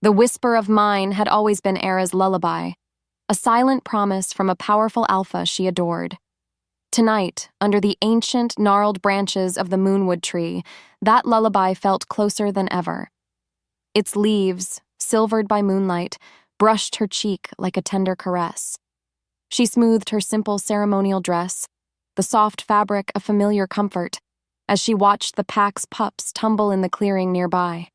The whisper of mine had always been Aira's lullaby, a silent promise from a powerful alpha she adored. Tonight, under the ancient, gnarled branches of the moonwood tree, that lullaby felt closer than ever. Its leaves, silvered by moonlight, brushed her cheek like a tender caress. She smoothed her simple ceremonial dress, the soft fabric a familiar comfort, as she watched the pack's pups tumble in the clearing nearby.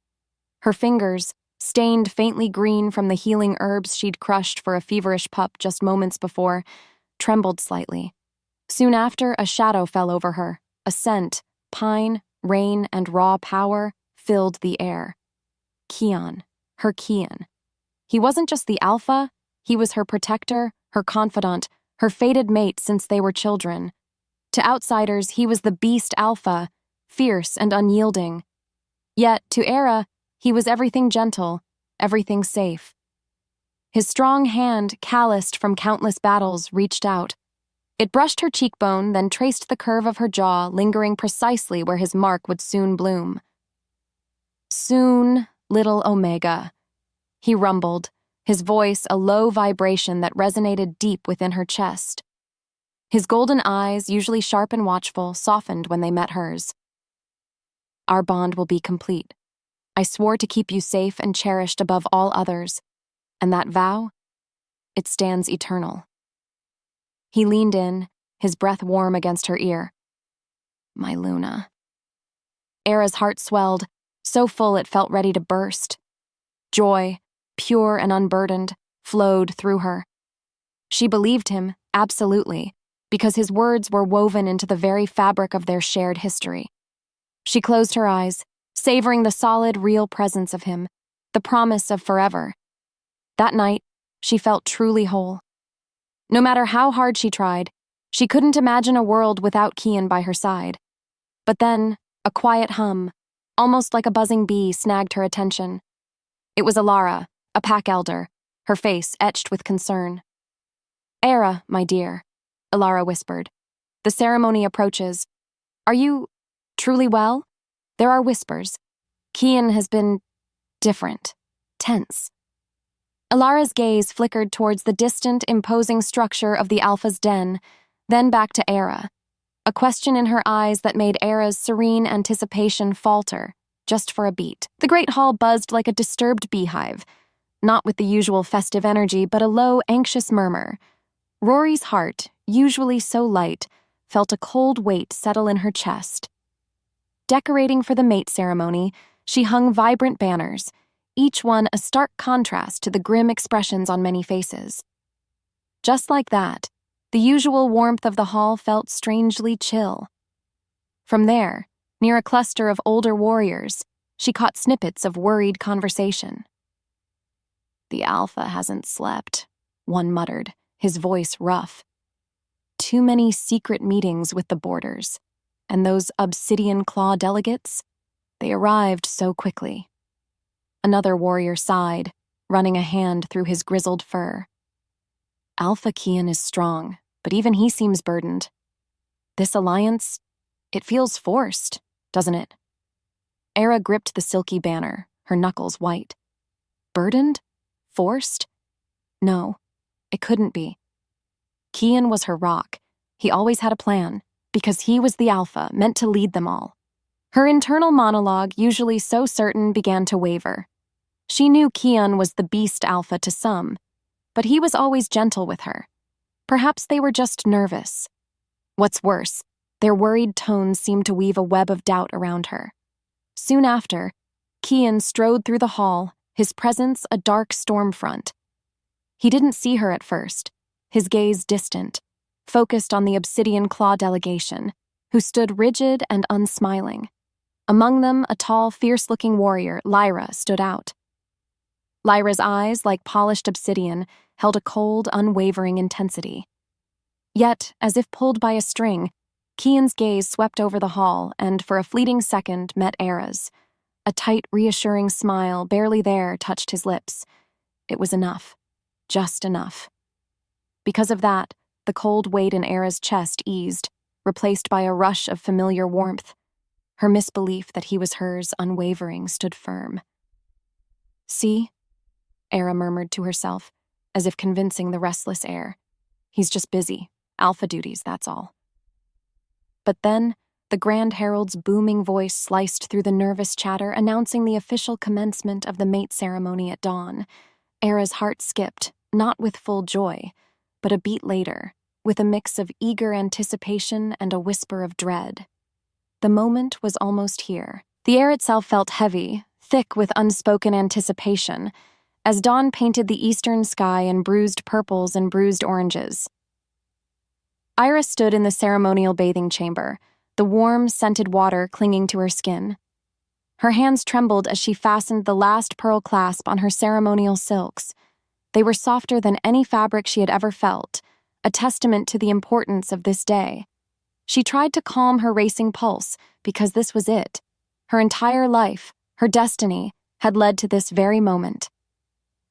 Her fingers, stained faintly green from the healing herbs she'd crushed for a feverish pup just moments before, trembled slightly. Soon after, a shadow fell over her. A scent, pine, rain, and raw power filled the air. Kian, her Kian. He wasn't just the alpha, he was her protector, her confidant, her fated mate since they were children. To outsiders, he was the beast alpha, fierce and unyielding. Yet, to Aira, he was everything gentle, everything safe. His strong hand, calloused from countless battles, reached out. It brushed her cheekbone, then traced the curve of her jaw, lingering precisely where his mark would soon bloom. "Soon, little Omega," he rumbled, his voice a low vibration that resonated deep within her chest. His golden eyes, usually sharp and watchful, softened when they met hers. "Our bond will be complete. I swore to keep you safe and cherished above all others, and that vow, it stands eternal." He leaned in, his breath warm against her ear. "My Luna." Aira's heart swelled, so full it felt ready to burst. Joy, pure and unburdened, flowed through her. She believed him, absolutely, because his words were woven into the very fabric of their shared history. She closed her eyes, savoring the solid, real presence of him, the promise of forever. That night, she felt truly whole. No matter how hard she tried, she couldn't imagine a world without Kian by her side. But then, a quiet hum, almost like a buzzing bee, snagged her attention. It was Alara, a pack elder, her face etched with concern. "Aira, my dear," Alara whispered. "The ceremony approaches. Are you truly well? There are whispers. Kian has been different, tense." Alara's gaze flickered towards the distant, imposing structure of the Alpha's den, then back to Aira, a question in her eyes that made Aira's serene anticipation falter, just for a beat. The great hall buzzed like a disturbed beehive, not with the usual festive energy, but a low, anxious murmur. Rory's heart, usually so light, felt a cold weight settle in her chest. Decorating for the mate ceremony, she hung vibrant banners, each one a stark contrast to the grim expressions on many faces. Just like that, the usual warmth of the hall felt strangely chill. From there, near a cluster of older warriors, she caught snippets of worried conversation. "The Alpha hasn't slept," one muttered, his voice rough. "Too many secret meetings with the Borders, and those obsidian claw delegates, they arrived so quickly." Another warrior sighed, running a hand through his grizzled fur. "Alpha Kian is strong, but even he seems burdened. This alliance, it feels forced, doesn't it?" Aira gripped the silky banner, her knuckles white. Burdened? Forced? No, it couldn't be. Kian was her rock. He always had a plan, because he was the Alpha, meant to lead them all. Her internal monologue, usually so certain, began to waver. She knew Kian was the beast Alpha to some, but he was always gentle with her. Perhaps they were just nervous. What's worse, their worried tones seemed to weave a web of doubt around her. Soon after, Kian strode through the hall, his presence a dark storm front. He didn't see her at first, his gaze distant, focused on the obsidian claw delegation, who stood rigid and unsmiling. Among them, a tall, fierce-looking warrior, Lyra, stood out. Lyra's eyes, like polished obsidian, held a cold, unwavering intensity. Yet, as if pulled by a string, Kian's gaze swept over the hall and, for a fleeting second, met Aira's. A tight, reassuring smile, barely there, touched his lips. It was enough. Just enough. Because of that, the cold weight in Aira's chest eased, replaced by a rush of familiar warmth. Her misbelief that he was hers, unwavering, stood firm. "See?" Aira murmured to herself, as if convincing the restless air. He's just busy. Alpha duties, that's all. But then, the Grand Herald's booming voice sliced through the nervous chatter, announcing the official commencement of the mate ceremony at dawn. Aira's heart skipped, not with full joy, but a beat later, with a mix of eager anticipation and a whisper of dread. The moment was almost here. The air itself felt heavy, thick with unspoken anticipation, as dawn painted the eastern sky in bruised purples and bruised oranges. Aira stood in the ceremonial bathing chamber, the warm, scented water clinging to her skin. Her hands trembled as she fastened the last pearl clasp on her ceremonial silks. They were softer than any fabric she had ever felt, a testament to the importance of this day. She tried to calm her racing pulse, because this was it. Her entire life, her destiny, had led to this very moment.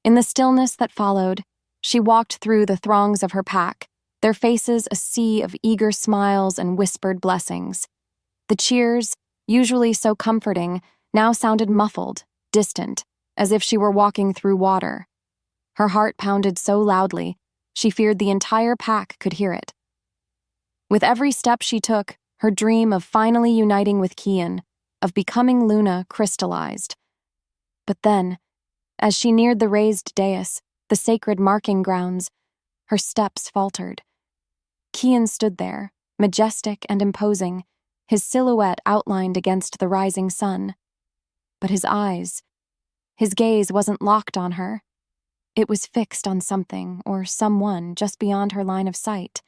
In the stillness that followed, she walked through the throngs of her pack, their faces a sea of eager smiles and whispered blessings. The cheers, usually so comforting, now sounded muffled, distant, as if she were walking through water. Her heart pounded so loudly, she feared the entire pack could hear it. With every step she took, her dream of finally uniting with Kian, of becoming Luna, crystallized. But then, as she neared the raised dais, the sacred marking grounds, her steps faltered. Kian stood there, majestic and imposing, his silhouette outlined against the rising sun. But his gaze wasn't locked on her. It was fixed on something or someone just beyond her line of sight.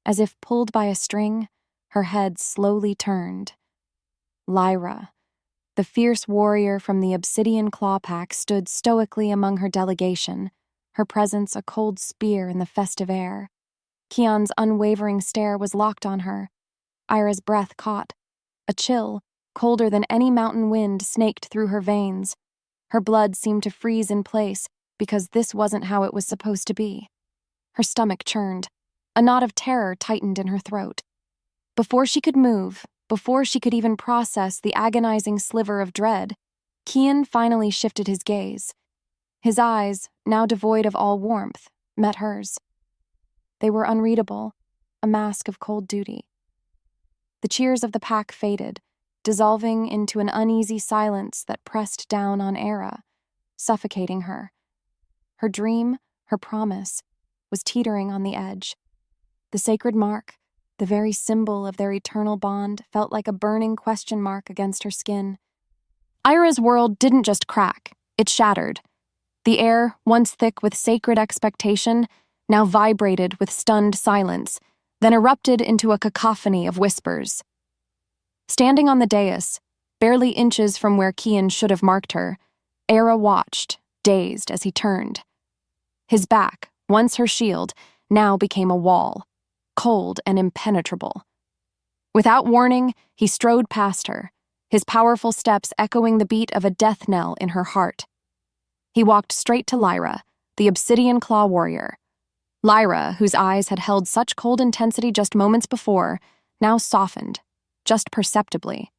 As if pulled by a string, her head slowly turned. Lyra, the fierce warrior from the Obsidian Claw Pack, stood stoically among her delegation, her presence a cold spear in the festive air. Kian's unwavering stare was locked on her. Aira's breath caught. A chill, colder than any mountain wind, snaked through her veins. Her blood seemed to freeze in place, because this wasn't how it was supposed to be. Her stomach churned. A knot of terror tightened in her throat. Before she could move, before she could even process the agonizing sliver of dread, Kian finally shifted his gaze. His eyes, now devoid of all warmth, met hers. They were unreadable, a mask of cold duty. The cheers of the pack faded, dissolving into an uneasy silence that pressed down on Aira, suffocating her. Her dream, her promise, was teetering on the edge. The sacred mark, the very symbol of their eternal bond, felt like a burning question mark against her skin. Aira's world didn't just crack, it shattered. The air, once thick with sacred expectation, now vibrated with stunned silence, then erupted into a cacophony of whispers. Standing on the dais, barely inches from where Kian should have marked her, Aira watched, dazed as he turned. His back, once her shield, now became a wall, cold and impenetrable. Without warning, he strode past her, his powerful steps echoing the beat of a death knell in her heart. He walked straight to Lyra, the Obsidian Claw warrior. Lyra, whose eyes had held such cold intensity just moments before, now softened, just perceptibly.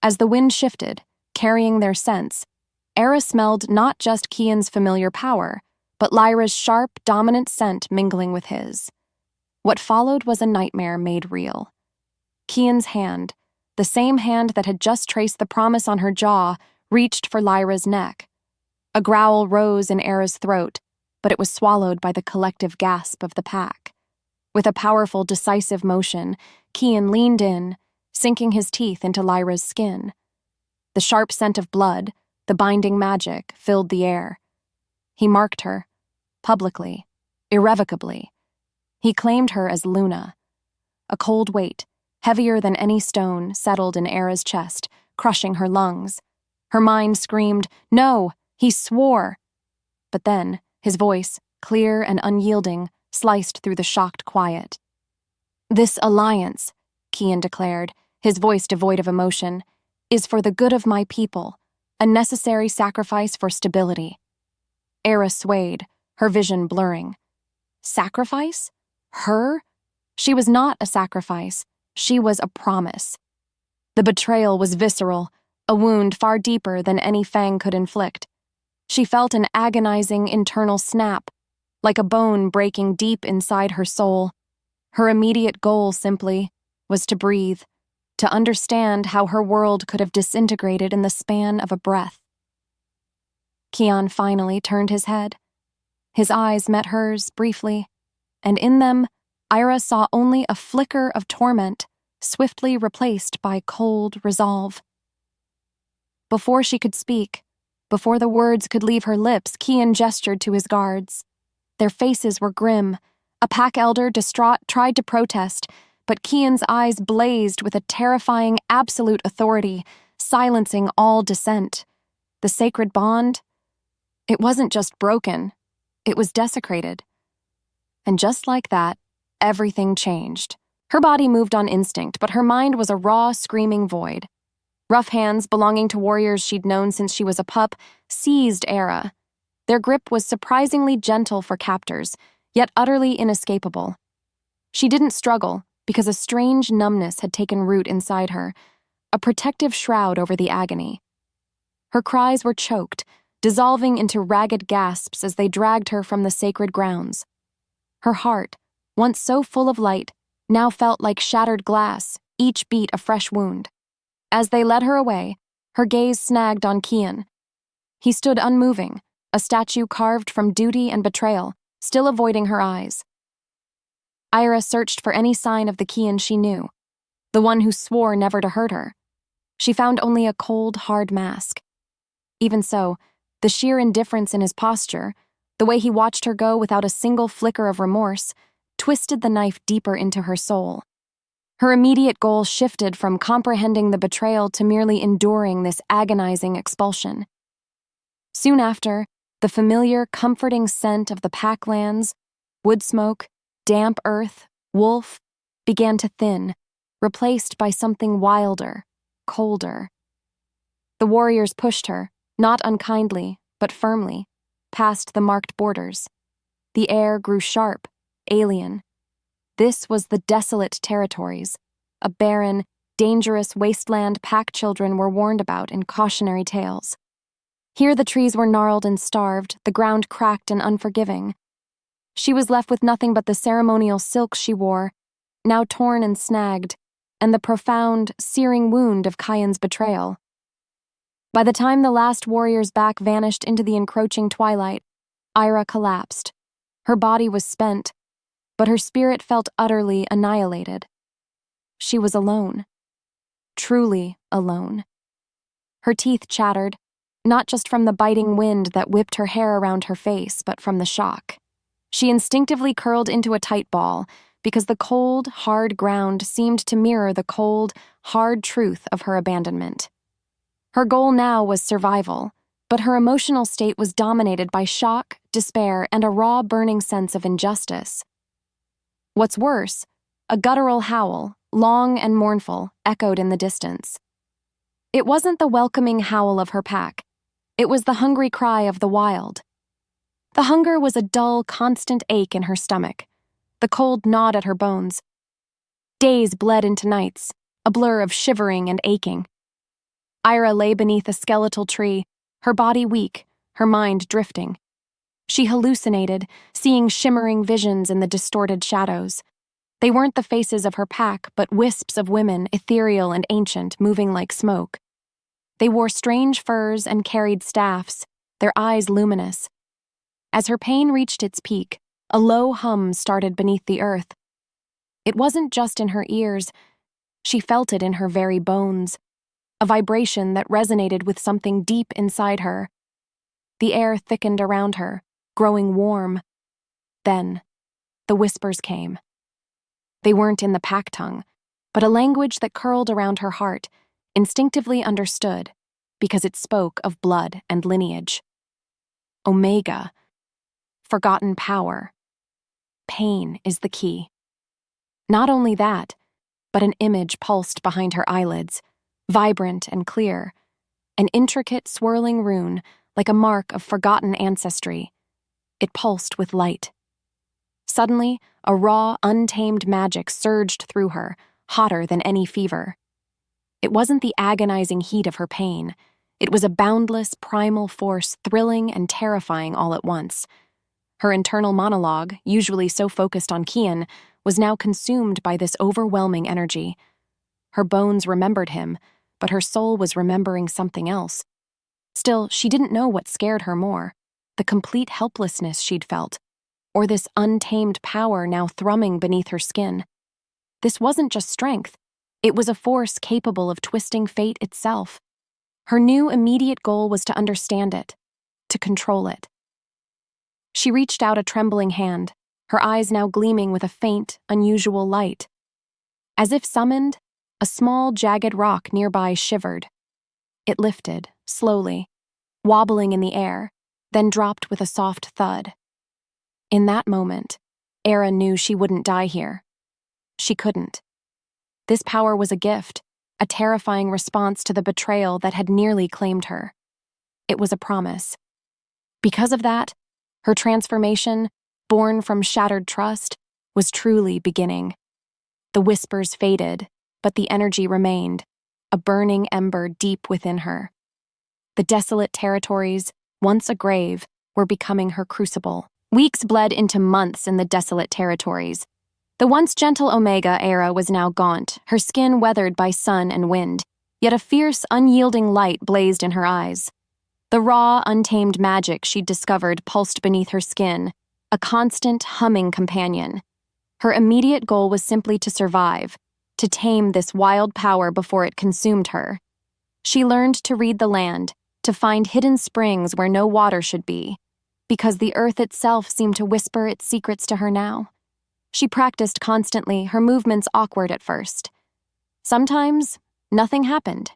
As the wind shifted, carrying their scents, Aira smelled not just Kian's familiar power, but Lyra's sharp, dominant scent mingling with his. What followed was a nightmare made real. Kian's hand, the same hand that had just traced the promise on her jaw, reached for Lyra's neck. A growl rose in Aira's throat, but it was swallowed by the collective gasp of the pack. With a powerful, decisive motion, Kian leaned in, sinking his teeth into Lyra's skin. The sharp scent of blood, the binding magic, filled the air. He marked her, publicly, irrevocably. He claimed her as Luna. A cold weight, heavier than any stone, settled in Aira's chest, crushing her lungs. Her mind screamed, "No!" He swore. But then, his voice, clear and unyielding, sliced through the shocked quiet. "This alliance," Kian declared, his voice devoid of emotion, "is for the good of my people, a necessary sacrifice for stability." Aira swayed, her vision blurring. Sacrifice? Her? She was not a sacrifice. She was a promise. The betrayal was visceral, a wound far deeper than any fang could inflict. She felt an agonizing internal snap, like a bone breaking deep inside her soul. Her immediate goal, simply, was to breathe, to understand how her world could have disintegrated in the span of a breath. Kian finally turned his head. His eyes met hers briefly, and in them, Aira saw only a flicker of torment, swiftly replaced by cold resolve. Before she could speak, before the words could leave her lips, Kian gestured to his guards. Their faces were grim. A pack elder, distraught, tried to protest, but Kian's eyes blazed with a terrifying absolute authority, silencing all dissent. The sacred bond? It wasn't just broken, it was desecrated. And just like that, everything changed. Her body moved on instinct, but her mind was a raw, screaming void. Rough hands belonging to warriors she'd known since she was a pup seized Aira. Their grip was surprisingly gentle for captors, yet utterly inescapable. She didn't struggle because a strange numbness had taken root inside her, a protective shroud over the agony. Her cries were choked, dissolving into ragged gasps as they dragged her from the sacred grounds. Her heart, once so full of light, now felt like shattered glass, each beat a fresh wound. As they led her away, her gaze snagged on Kian. He stood unmoving, a statue carved from duty and betrayal, still avoiding her eyes. Aira searched for any sign of the Kian she knew, the one who swore never to hurt her. She found only a cold, hard mask. Even so, the sheer indifference in his posture, the way he watched her go without a single flicker of remorse, twisted the knife deeper into her soul. Her immediate goal shifted from comprehending the betrayal to merely enduring this agonizing expulsion. Soon after, the familiar, comforting scent of the packlands, wood smoke, damp earth, wolf, began to thin, replaced by something wilder, colder. The warriors pushed her, not unkindly, but firmly, past the marked borders. The air grew sharp, alien. This was the desolate territories, a barren, dangerous wasteland pack children were warned about in cautionary tales. Here the trees were gnarled and starved, the ground cracked and unforgiving. She was left with nothing but the ceremonial silks she wore, now torn and snagged, and the profound, searing wound of Kian's betrayal. By the time the last warrior's back vanished into the encroaching twilight, Aira collapsed. Her body was spent, but her spirit felt utterly annihilated. She was alone. Truly alone. Her teeth chattered, not just from the biting wind that whipped her hair around her face, but from the shock. She instinctively curled into a tight ball, because the cold, hard ground seemed to mirror the cold, hard truth of her abandonment. Her goal now was survival, but her emotional state was dominated by shock, despair, and a raw, burning sense of injustice. What's worse, a guttural howl, long and mournful, echoed in the distance. It wasn't the welcoming howl of her pack. It was the hungry cry of the wild. The hunger was a dull, constant ache in her stomach. The cold gnawed at her bones. Days bled into nights, a blur of shivering and aching. Aira lay beneath a skeletal tree, her body weak, her mind drifting. She hallucinated, seeing shimmering visions in the distorted shadows. They weren't the faces of her pack, but wisps of women, ethereal and ancient, moving like smoke. They wore strange furs and carried staffs, their eyes luminous. As her pain reached its peak, a low hum started beneath the earth. It wasn't just in her ears, she felt it in her very bones, a vibration that resonated with something deep inside her. The air thickened around her, growing warm. Then, the whispers came. They weren't in the pack tongue, but a language that curled around her heart, instinctively understood, because it spoke of blood and lineage. Omega. Forgotten power. Pain is the key. Not only that, but an image pulsed behind her eyelids, vibrant and clear, an intricate swirling rune like a mark of forgotten ancestry. It pulsed with light. Suddenly, a raw, untamed magic surged through her, hotter than any fever. It wasn't the agonizing heat of her pain. It was a boundless, primal force, thrilling and terrifying all at once. Her internal monologue, usually so focused on Kian, was now consumed by this overwhelming energy. Her bones remembered him, but her soul was remembering something else. Still, she didn't know what scared her more, the complete helplessness she'd felt, or this untamed power now thrumming beneath her skin. This wasn't just strength. It was a force capable of twisting fate itself. Her new immediate goal was to understand it, to control it. She reached out a trembling hand, her eyes now gleaming with a faint, unusual light. As if summoned, a small, jagged rock nearby shivered. It lifted, slowly, wobbling in the air, then dropped with a soft thud. In that moment, Aira knew she wouldn't die here. She couldn't. This power was a gift, a terrifying response to the betrayal that had nearly claimed her. It was a promise. Because of that, her transformation, born from shattered trust, was truly beginning. The whispers faded, but the energy remained, a burning ember deep within her. The desolate territories, once a grave, were becoming her crucible. Weeks bled into months in the desolate territories. The once gentle Omega Aira was now gaunt, her skin weathered by sun and wind, yet a fierce, unyielding light blazed in her eyes. The raw, untamed magic she'd discovered pulsed beneath her skin, a constant, humming companion. Her immediate goal was simply to survive, to tame this wild power before it consumed her. She learned to read the land, to find hidden springs where no water should be, because the earth itself seemed to whisper its secrets to her now. She practiced constantly, her movements awkward at first. Sometimes, nothing happened.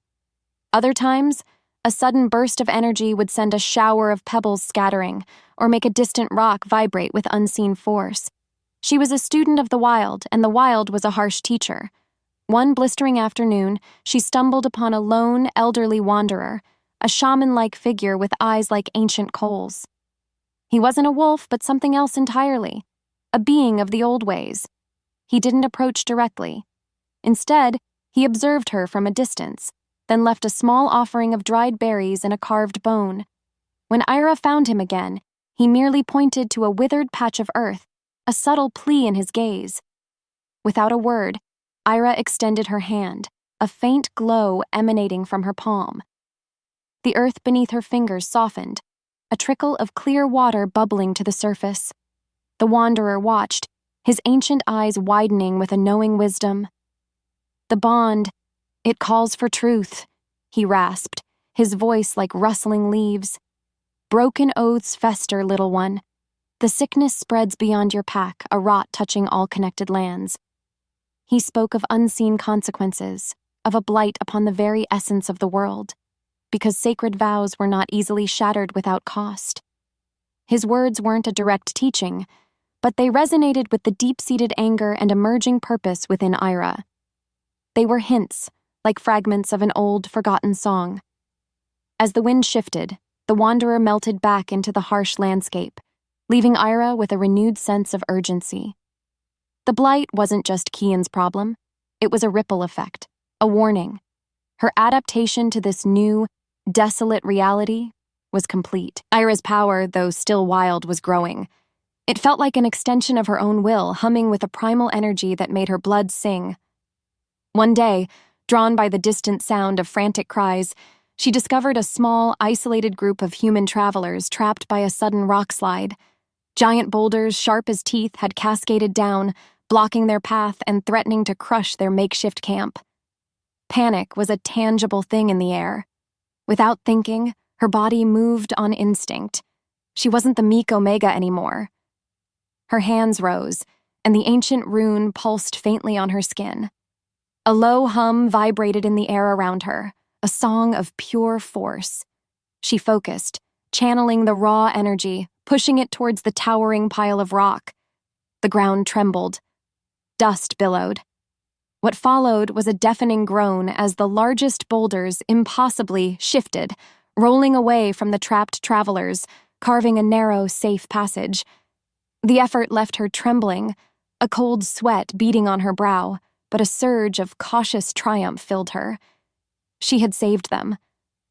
Other times, a sudden burst of energy would send a shower of pebbles scattering, or make a distant rock vibrate with unseen force. She was a student of the wild, and the wild was a harsh teacher. One blistering afternoon, she stumbled upon a lone, elderly wanderer, a shaman-like figure with eyes like ancient coals. He wasn't a wolf, but something else entirely. A being of the old ways. He didn't approach directly. Instead, he observed her from a distance, then left a small offering of dried berries and a carved bone. When Aira found him again, he merely pointed to a withered patch of earth, a subtle plea in his gaze. Without a word, Aira extended her hand, a faint glow emanating from her palm. The earth beneath her fingers softened, a trickle of clear water bubbling to the surface. The wanderer watched, his ancient eyes widening with a knowing wisdom. The bond, it calls for truth, he rasped, his voice like rustling leaves. Broken oaths fester, little one. The sickness spreads beyond your pack, a rot touching all connected lands. He spoke of unseen consequences, of a blight upon the very essence of the world, because sacred vows were not easily shattered without cost. His words weren't a direct teaching, but they resonated with the deep-seated anger and emerging purpose within Aira. They were hints, like fragments of an old, forgotten song. As the wind shifted, the wanderer melted back into the harsh landscape, leaving Aira with a renewed sense of urgency. The blight wasn't just Kian's problem. It was a ripple effect, a warning. Her adaptation to this new, desolate reality was complete. Aira's power, though still wild, was growing. It felt like an extension of her own will, humming with a primal energy that made her blood sing. One day, drawn by the distant sound of frantic cries, she discovered a small, isolated group of human travelers trapped by a sudden rock slide. Giant boulders, sharp as teeth, had cascaded down, blocking their path and threatening to crush their makeshift camp. Panic was a tangible thing in the air. Without thinking, her body moved on instinct. She wasn't the meek Omega anymore. Her hands rose, and the ancient rune pulsed faintly on her skin. A low hum vibrated in the air around her, a song of pure force. She focused, channeling the raw energy, pushing it towards the towering pile of rock. The ground trembled. Dust billowed. What followed was a deafening groan as the largest boulders impossibly shifted, rolling away from the trapped travelers, carving a narrow, safe passage. The effort left her trembling, a cold sweat beating on her brow, but a surge of cautious triumph filled her. She had saved them.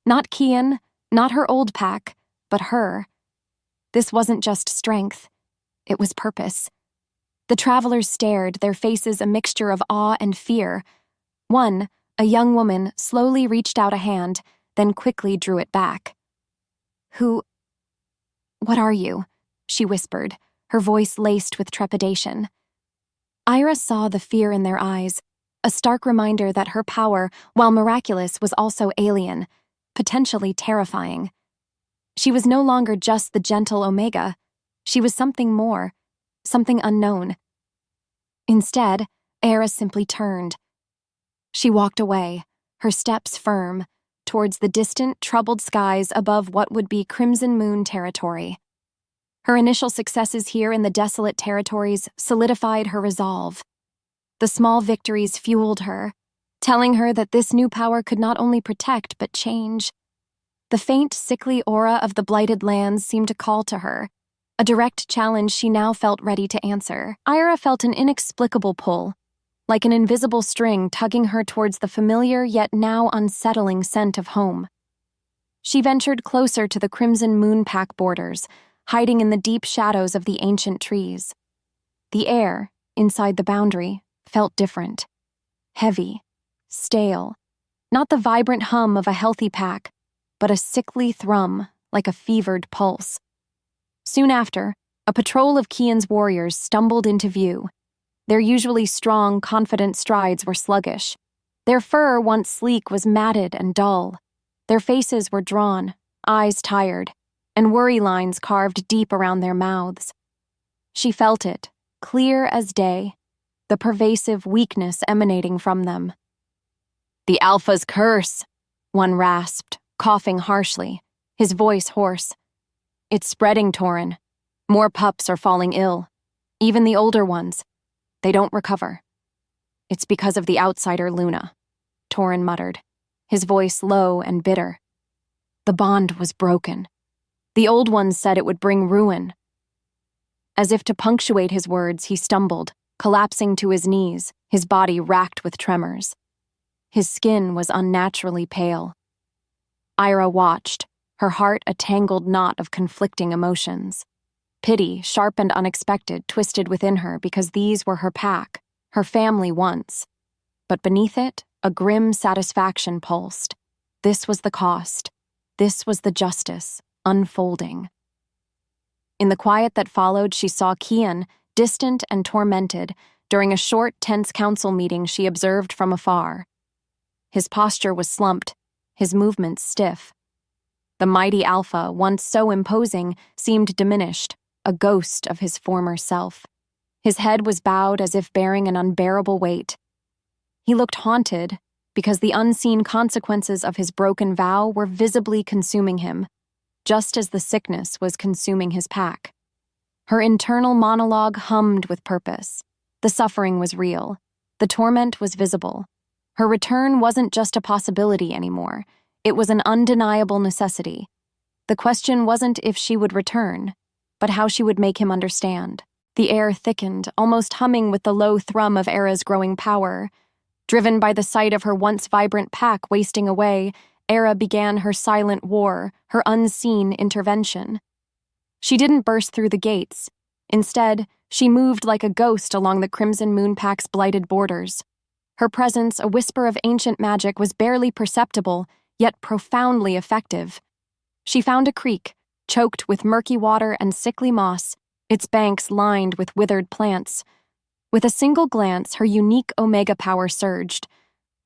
Not Kian, not her old pack, but her. This wasn't just strength. It was purpose. The travelers stared, their faces a mixture of awe and fear. One, a young woman, slowly reached out a hand, then quickly drew it back. What are you?" she whispered, her voice laced with trepidation. Aira saw the fear in their eyes, a stark reminder that her power, while miraculous, was also alien, potentially terrifying. She was no longer just the gentle Omega. She was something more, something unknown. Instead, Aira simply turned. She walked away, her steps firm, towards the distant, troubled skies above what would be Crimson Moon territory. Her initial successes here in the desolate territories solidified her resolve. The small victories fueled her, telling her that this new power could not only protect but change. The faint, sickly aura of the blighted lands seemed to call to her, a direct challenge she now felt ready to answer. Aira felt an inexplicable pull, like an invisible string tugging her towards the familiar yet now unsettling scent of home. She ventured closer to the Crimson Moon Pack borders, hiding in the deep shadows of the ancient trees. The air, inside the boundary, felt different. Heavy, stale, not the vibrant hum of a healthy pack, but a sickly thrum, like a fevered pulse. Soon after, a patrol of Kian's warriors stumbled into view. Their usually strong, confident strides were sluggish. Their fur, once sleek, was matted and dull. Their faces were drawn, eyes tired, and worry lines carved deep around their mouths. She felt it, clear as day, the pervasive weakness emanating from them. "The Alpha's curse," one rasped, coughing harshly, his voice hoarse. "It's spreading, Torin. More pups are falling ill. Even the older ones. They don't recover." "It's because of the outsider Luna," Torin muttered, his voice low and bitter. "The bond was broken. The old ones said it would bring ruin." As if to punctuate his words, he stumbled, collapsing to his knees, his body racked with tremors. His skin was unnaturally pale. Aira watched, her heart a tangled knot of conflicting emotions. Pity, sharp and unexpected, twisted within her because these were her pack, her family once. But beneath it, a grim satisfaction pulsed. This was the cost. This was the justice, unfolding. In the quiet that followed, she saw Kian, distant and tormented, during a short, tense council meeting she observed from afar. His posture was slumped, his movements stiff. The mighty Alpha, once so imposing, seemed diminished, a ghost of his former self. His head was bowed as if bearing an unbearable weight. He looked haunted, because the unseen consequences of his broken vow were visibly consuming him, just as the sickness was consuming his pack. Her internal monologue hummed with purpose. The suffering was real. The torment was visible. Her return wasn't just a possibility anymore. It was an undeniable necessity. The question wasn't if she would return, but how she would make him understand. The air thickened, almost humming with the low thrum of Aira's growing power. Driven by the sight of her once vibrant pack wasting away, Aira began her silent war, her unseen intervention. She didn't burst through the gates. Instead, she moved like a ghost along the Crimson Moon Pack's blighted borders. Her presence, a whisper of ancient magic, was barely perceptible, yet profoundly effective. She found a creek, choked with murky water and sickly moss, its banks lined with withered plants. With a single glance, her unique Omega power surged.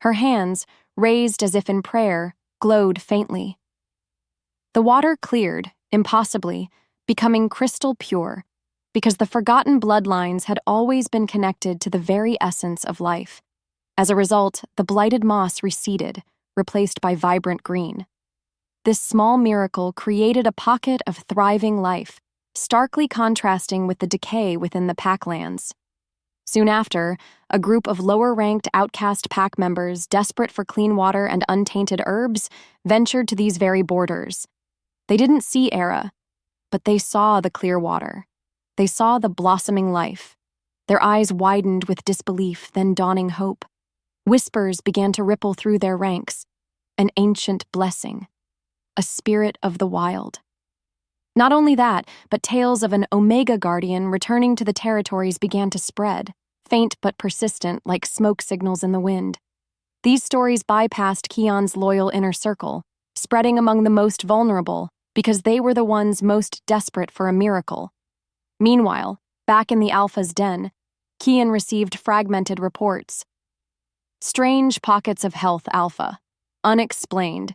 Her hands, raised as if in prayer, glowed faintly. The water cleared, impossibly, becoming crystal pure, because the forgotten bloodlines had always been connected to the very essence of life. As a result, the blighted moss receded, replaced by vibrant green. This small miracle created a pocket of thriving life, starkly contrasting with the decay within the packlands. Soon after, a group of lower-ranked outcast pack members, desperate for clean water and untainted herbs, ventured to these very borders. They didn't see Aira, but they saw the clear water. They saw the blossoming life. Their eyes widened with disbelief, then dawning hope. Whispers began to ripple through their ranks. An ancient blessing, a spirit of the wild. Not only that, but tales of an Omega Guardian returning to the territories began to spread, faint but persistent like smoke signals in the wind. These stories bypassed Kian's loyal inner circle, spreading among the most vulnerable because they were the ones most desperate for a miracle. Meanwhile, back in the Alpha's den, Kian received fragmented reports. Strange pockets of health Alpha, unexplained.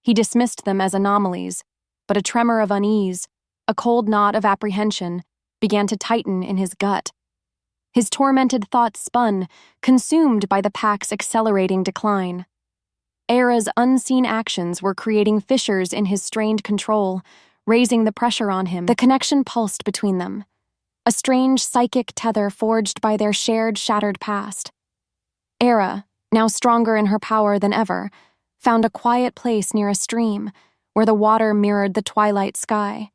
He dismissed them as anomalies, but a tremor of unease, a cold knot of apprehension, began to tighten in his gut. His tormented thoughts spun, consumed by the pack's accelerating decline. Aira's unseen actions were creating fissures in his strained control, raising the pressure on him. The connection pulsed between them, a strange psychic tether forged by their shared shattered past. Aira, now stronger in her power than ever, found a quiet place near a stream, where the water mirrored the twilight sky.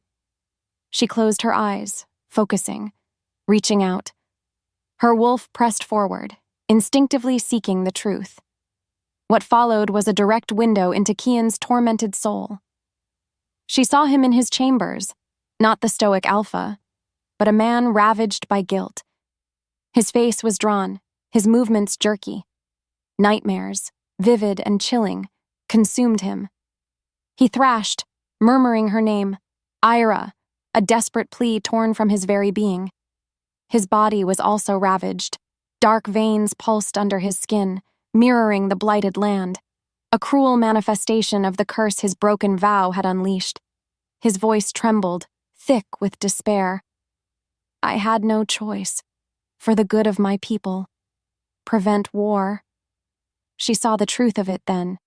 She closed her eyes, focusing, reaching out. Her wolf pressed forward, instinctively seeking the truth. What followed was a direct window into Kian's tormented soul. She saw him in his chambers, not the stoic Alpha, but a man ravaged by guilt. His face was drawn, his movements jerky. Nightmares, vivid and chilling, consumed him. He thrashed, murmuring her name, Aira, a desperate plea torn from his very being. His body was also ravaged. Dark veins pulsed under his skin, mirroring the blighted land, a cruel manifestation of the curse his broken vow had unleashed. His voice trembled, thick with despair. I had no choice, for the good of my people. Prevent war. She saw the truth of it then.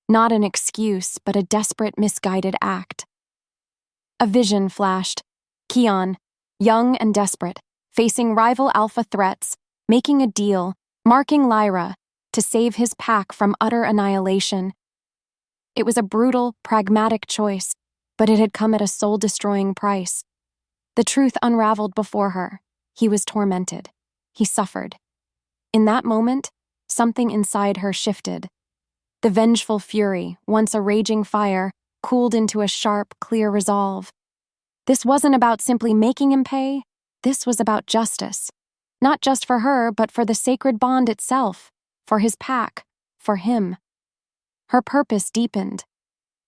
Not an excuse, but a desperate, misguided act. A vision flashed. Kian, young and desperate, facing rival Alpha threats, making a deal, marking Lyra, to save his pack from utter annihilation. It was a brutal, pragmatic choice, but it had come at a soul-destroying price. The truth unraveled before her. He was tormented. He suffered. In that moment, something inside her shifted. The vengeful fury, once a raging fire, cooled into a sharp, clear resolve. This wasn't about simply making him pay. This was about justice. Not just for her, but for the sacred bond itself, for his pack, for him. Her purpose deepened.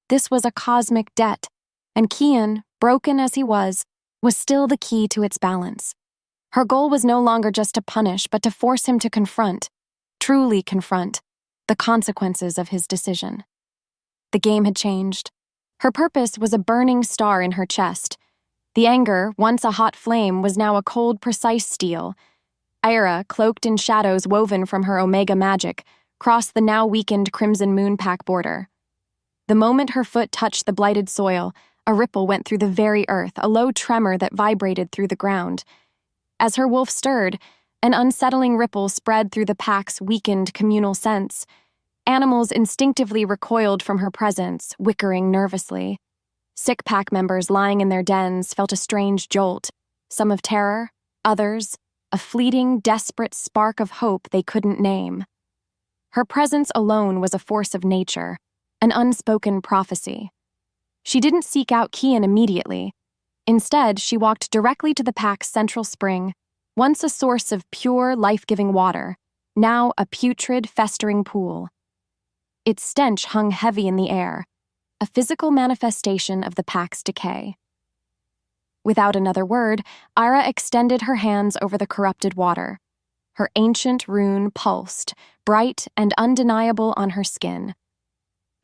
This was a cosmic debt, and Kian, broken as he was still the key to its balance. Her goal was no longer just to punish, but to force him to confront, truly confront, the consequences of his decision. The game had changed. Her purpose was a burning star in her chest. The anger, once a hot flame, was now a cold, precise steel. Aira, cloaked in shadows woven from her Omega magic, crossed the now weakened Crimson Moon Pack border. The moment her foot touched the blighted soil, a ripple went through the very earth, a low tremor that vibrated through the ground. As her wolf stirred, an unsettling ripple spread through the pack's weakened communal sense. Animals instinctively recoiled from her presence, whickering nervously. Sick pack members lying in their dens felt a strange jolt, some of terror, others, a fleeting, desperate spark of hope they couldn't name. Her presence alone was a force of nature, an unspoken prophecy. She didn't seek out Kian immediately. Instead, she walked directly to the pack's central spring, once a source of pure, life-giving water, now a putrid, festering pool. Its stench hung heavy in the air, a physical manifestation of the pack's decay. Without another word, Aira extended her hands over the corrupted water. Her ancient rune pulsed, bright and undeniable on her skin.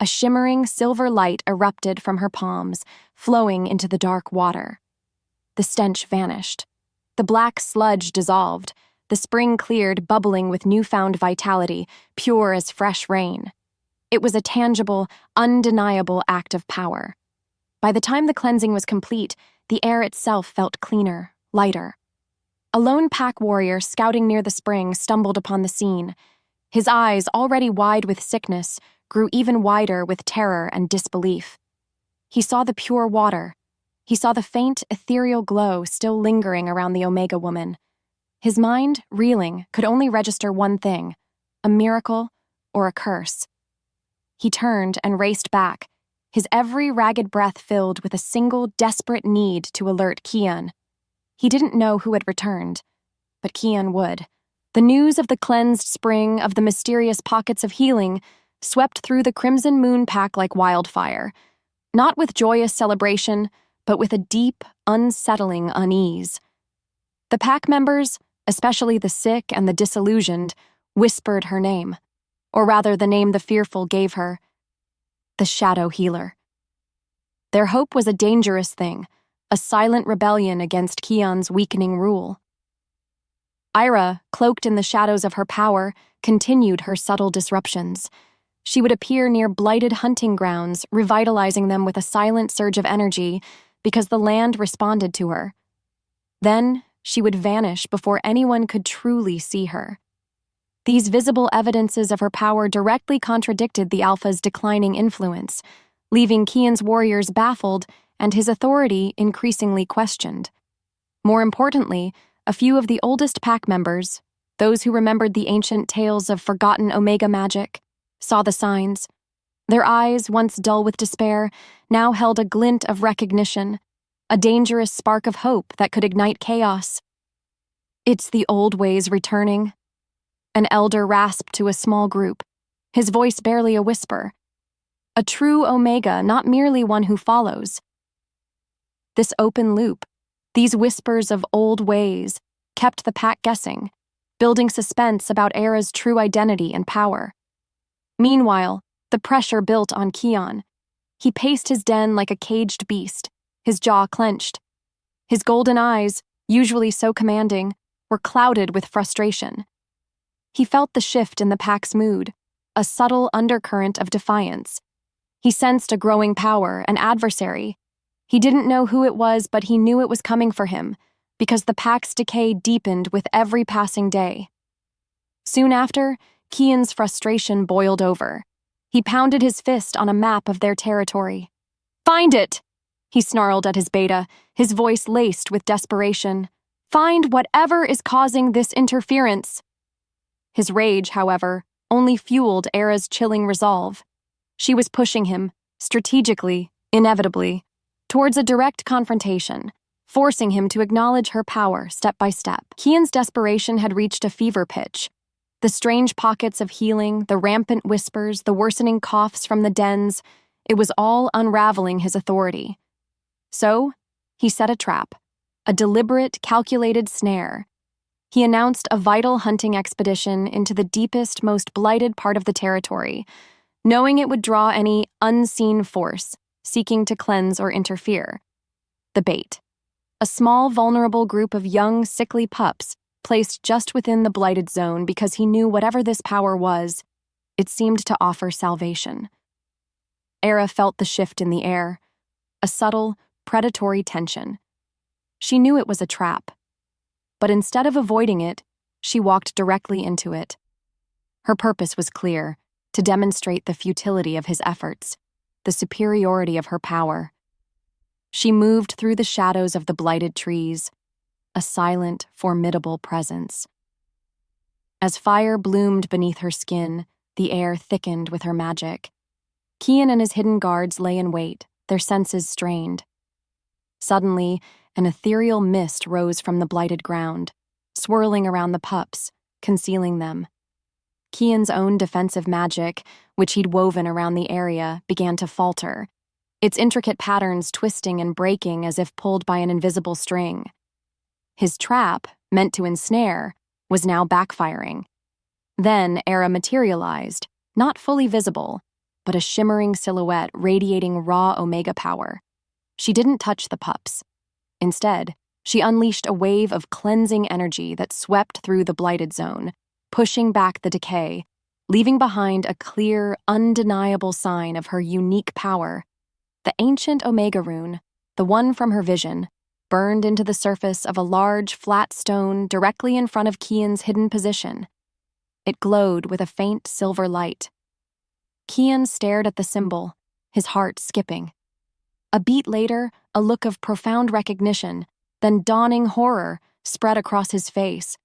A shimmering silver light erupted from her palms, flowing into the dark water. The stench vanished. The black sludge dissolved, the spring cleared, bubbling with newfound vitality, pure as fresh rain. It was a tangible, undeniable act of power. By the time the cleansing was complete, the air itself felt cleaner, lighter. A lone pack warrior scouting near the spring stumbled upon the scene. His eyes, already wide with sickness, grew even wider with terror and disbelief. He saw the pure water. He saw the faint, ethereal glow still lingering around the Omega woman. His mind, reeling, could only register one thing: a miracle or a curse. He turned and raced back, his every ragged breath filled with a single desperate need to alert Kian. He didn't know who had returned, but Kian would. The news of the cleansed spring, of the mysterious pockets of healing, swept through the Crimson Moon Pack like wildfire, not with joyous celebration, but with a deep, unsettling unease. The pack members, especially the sick and the disillusioned, whispered her name, or rather the name the fearful gave her, the Shadow Healer. Their hope was a dangerous thing, a silent rebellion against Kian's weakening rule. Aira, cloaked in the shadows of her power, continued her subtle disruptions. She would appear near blighted hunting grounds, revitalizing them with a silent surge of energy because the land responded to her. Then she would vanish before anyone could truly see her. These visible evidences of her power directly contradicted the Alpha's declining influence, leaving Kian's warriors baffled and his authority increasingly questioned. More importantly, a few of the oldest pack members, those who remembered the ancient tales of forgotten Omega magic, saw the signs. Their eyes, once dull with despair, now held a glint of recognition, a dangerous spark of hope that could ignite chaos. "It's the old ways returning," an elder rasped to a small group, his voice barely a whisper. "A true Omega, not merely one who follows." This open loop, these whispers of old ways, kept the pack guessing, building suspense about Aira's true identity and power. Meanwhile, the pressure built on Kian. He paced his den like a caged beast, his jaw clenched. His golden eyes, usually so commanding, were clouded with frustration. He felt the shift in the pack's mood, a subtle undercurrent of defiance. He sensed a growing power, an adversary. He didn't know who it was, but he knew it was coming for him, because the pack's decay deepened with every passing day. Soon after, Kian's frustration boiled over. He pounded his fist on a map of their territory. "Find it!" he snarled at his beta, his voice laced with desperation. "Find whatever is causing this interference." His rage, however, only fueled Aira's chilling resolve. She was pushing him, strategically, inevitably, towards a direct confrontation, forcing him to acknowledge her power step by step. Kian's desperation had reached a fever pitch. The strange pockets of healing, the rampant whispers, the worsening coughs from the dens, it was all unraveling his authority. So, he set a trap, a deliberate, calculated snare. He announced a vital hunting expedition into the deepest, most blighted part of the territory, knowing it would draw any unseen force seeking to cleanse or interfere. The bait. A small, vulnerable group of young, sickly pups placed just within the blighted zone because he knew whatever this power was, it seemed to offer salvation. Aira felt the shift in the air, a subtle, predatory tension. She knew it was a trap, but instead of avoiding it, she walked directly into it. Her purpose was clear, to demonstrate the futility of his efforts, the superiority of her power. She moved through the shadows of the blighted trees, a silent, formidable presence. As fire bloomed beneath her skin, the air thickened with her magic. Kian and his hidden guards lay in wait, their senses strained. Suddenly, an ethereal mist rose from the blighted ground, swirling around the pups, concealing them. Kian's own defensive magic, which he'd woven around the area, began to falter, its intricate patterns twisting and breaking as if pulled by an invisible string. His trap, meant to ensnare, was now backfiring. Then Aira materialized, not fully visible, but a shimmering silhouette radiating raw Omega power. She didn't touch the pups. Instead, she unleashed a wave of cleansing energy that swept through the blighted zone, pushing back the decay, leaving behind a clear, undeniable sign of her unique power. The ancient Omega rune, the one from her vision, burned into the surface of a large, flat stone directly in front of Kian's hidden position. It glowed with a faint silver light. Kian stared at the symbol, his heart skipping. A beat later, a look of profound recognition, then dawning horror, spread across his face.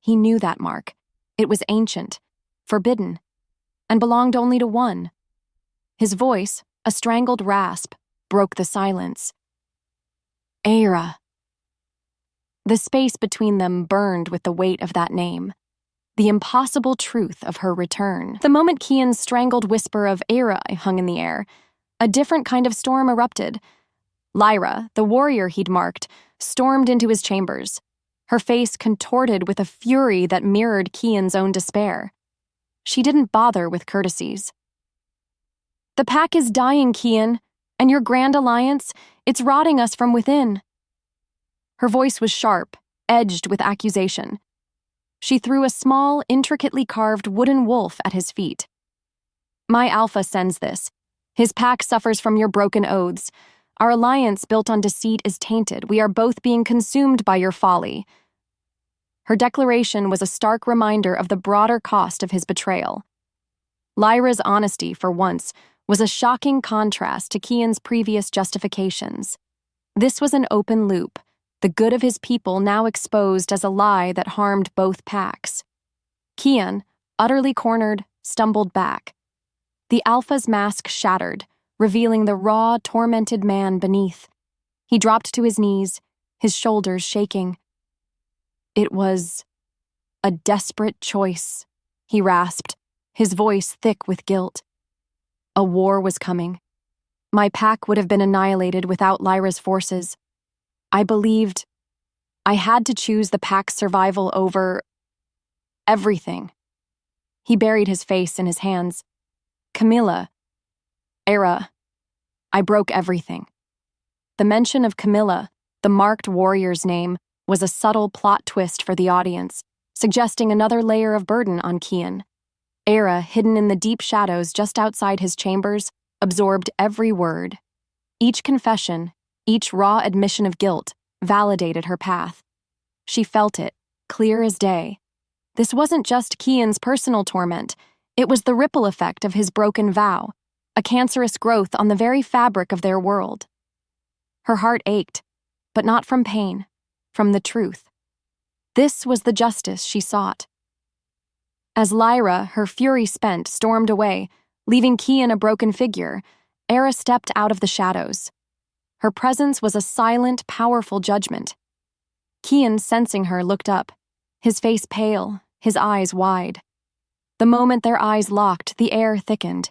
He knew that mark. It was ancient, forbidden, and belonged only to one. His voice, A strangled rasp broke the silence. Aira. The space between them burned with the weight of that name, the impossible truth of her return. The moment Kian's strangled whisper of Aira hung in the air, a different kind of storm erupted. Lyra, the warrior he'd marked, stormed into his chambers, her face contorted with a fury that mirrored Kian's own despair. She didn't bother with courtesies. "The pack is dying, Kian, and your grand alliance, it's rotting us from within." Her voice was sharp, edged with accusation. She threw a small, intricately carved wooden wolf at his feet. "My Alpha sends this. His pack suffers from your broken oaths. Our alliance built on deceit is tainted. We are both being consumed by your folly." Her declaration was a stark reminder of the broader cost of his betrayal. Lyra's honesty, for once, was a shocking contrast to Kian's previous justifications. This was an open loop, the good of his people now exposed as a lie that harmed both packs. Kian, utterly cornered, stumbled back. The Alpha's mask shattered, revealing the raw, tormented man beneath. He dropped to his knees, his shoulders shaking. "It was a desperate choice," he rasped, his voice thick with guilt. "A war was coming. My pack would have been annihilated without Lyra's forces. I believed I had to choose the pack's survival over everything." He buried his face in his hands. "Camilla, Aira, I broke everything." The mention of Camilla, the marked warrior's name, was a subtle plot twist for the audience, suggesting another layer of burden on Kian. Aira, hidden in the deep shadows just outside his chambers, absorbed every word. Each confession, each raw admission of guilt, validated her path. She felt it, clear as day. This wasn't just Kian's personal torment, it was the ripple effect of his broken vow, a cancerous growth on the very fabric of their world. Her heart ached, but not from pain, from the truth. This was the justice she sought. As Lyra, her fury spent, stormed away, leaving Kian a broken figure, Aira stepped out of the shadows. Her presence was a silent, powerful judgment. Kian, sensing her, looked up, his face pale, his eyes wide. The moment their eyes locked, the air thickened.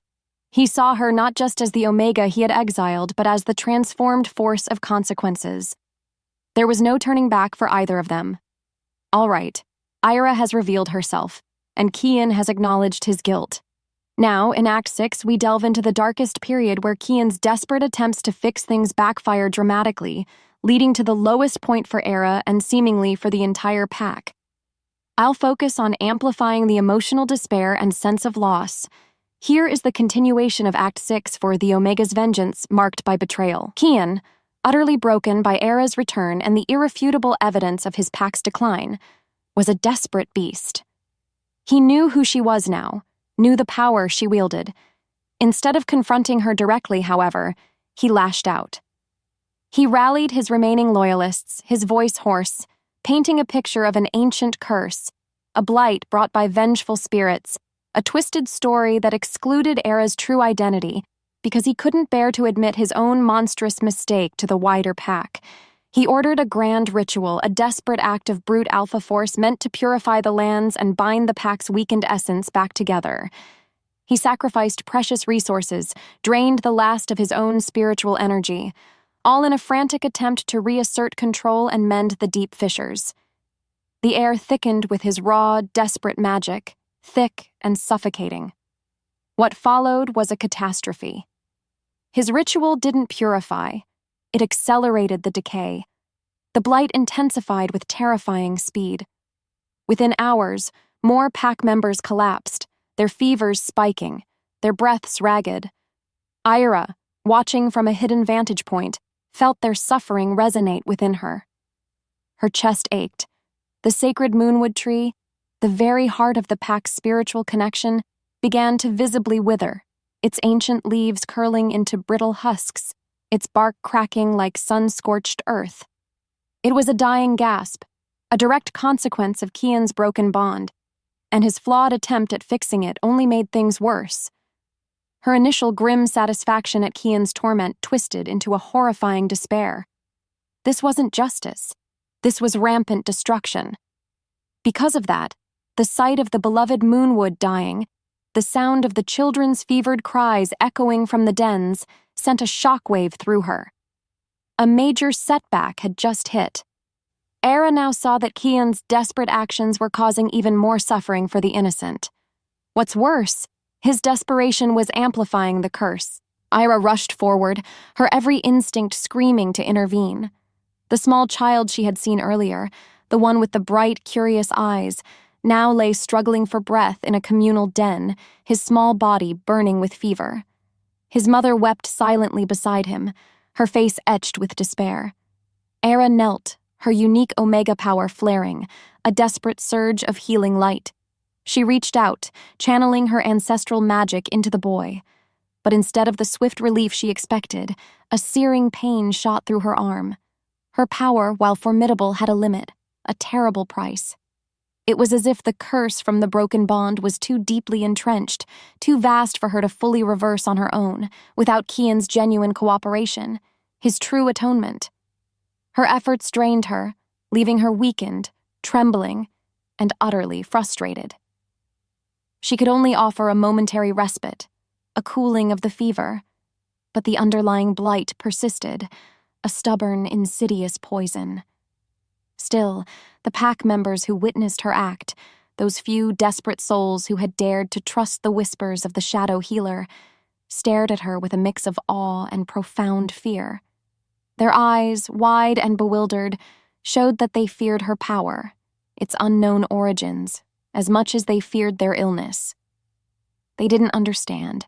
He saw her not just as the Omega he had exiled, but as the transformed force of consequences. There was no turning back for either of them. All right, Aira has revealed herself, and Kian has acknowledged his guilt. Now, in Act 6, we delve into the darkest period where Kian's desperate attempts to fix things backfire dramatically, leading to the lowest point for Aira and seemingly for the entire pack. I'll focus on amplifying the emotional despair and sense of loss. Here is the continuation of Act 6 for the Omega's vengeance, marked by betrayal. Kian, utterly broken by Aira's return and the irrefutable evidence of his pack's decline, was a desperate beast. He knew who she was now, knew the power she wielded. Instead of confronting her directly, however, he lashed out. He rallied his remaining loyalists, his voice hoarse, painting a picture of an ancient curse, a blight brought by vengeful spirits, a twisted story that excluded Aira's true identity because he couldn't bear to admit his own monstrous mistake to the wider pack. He ordered a grand ritual, a desperate act of brute alpha force meant to purify the lands and bind the pack's weakened essence back together. He sacrificed precious resources, drained the last of his own spiritual energy, all in a frantic attempt to reassert control and mend the deep fissures. The air thickened with his raw, desperate magic, thick and suffocating. What followed was a catastrophe. His ritual didn't purify. It accelerated the decay. The blight intensified with terrifying speed. Within hours, more pack members collapsed, their fevers spiking, their breaths ragged. Aira, watching from a hidden vantage point, felt their suffering resonate within her. Her chest ached. The sacred moonwood tree, the very heart of the pack's spiritual connection, began to visibly wither, its ancient leaves curling into brittle husks, its bark cracking like sun-scorched earth. It was a dying gasp, a direct consequence of Kian's broken bond, and his flawed attempt at fixing it only made things worse. Her initial grim satisfaction at Kian's torment twisted into a horrifying despair. This wasn't justice. This was rampant destruction. Because of that, the sight of the beloved Moonwood dying, the sound of the children's fevered cries echoing from the dens, sent a shockwave through her. A major setback had just hit. Aira now saw that Kian's desperate actions were causing even more suffering for the innocent. What's worse, his desperation was amplifying the curse. Aira rushed forward, her every instinct screaming to intervene. The small child she had seen earlier, the one with the bright, curious eyes, now lay struggling for breath in a communal den, his small body burning with fever. His mother wept silently beside him, her face etched with despair. Aira knelt, her unique Omega power flaring, a desperate surge of healing light. She reached out, channeling her ancestral magic into the boy. But instead of the swift relief she expected, a searing pain shot through her arm. Her power, while formidable, had a limit, a terrible price. It was as if the curse from the broken bond was too deeply entrenched, too vast for her to fully reverse on her own, without Kian's genuine cooperation, his true atonement. Her efforts drained her, leaving her weakened, trembling, and utterly frustrated. She could only offer a momentary respite, a cooling of the fever, but the underlying blight persisted, a stubborn, insidious poison. Still, the pack members who witnessed her act, those few desperate souls who had dared to trust the whispers of the shadow healer, stared at her with a mix of awe and profound fear. Their eyes, wide and bewildered, showed that they feared her power, its unknown origins, as much as they feared their illness. They didn't understand.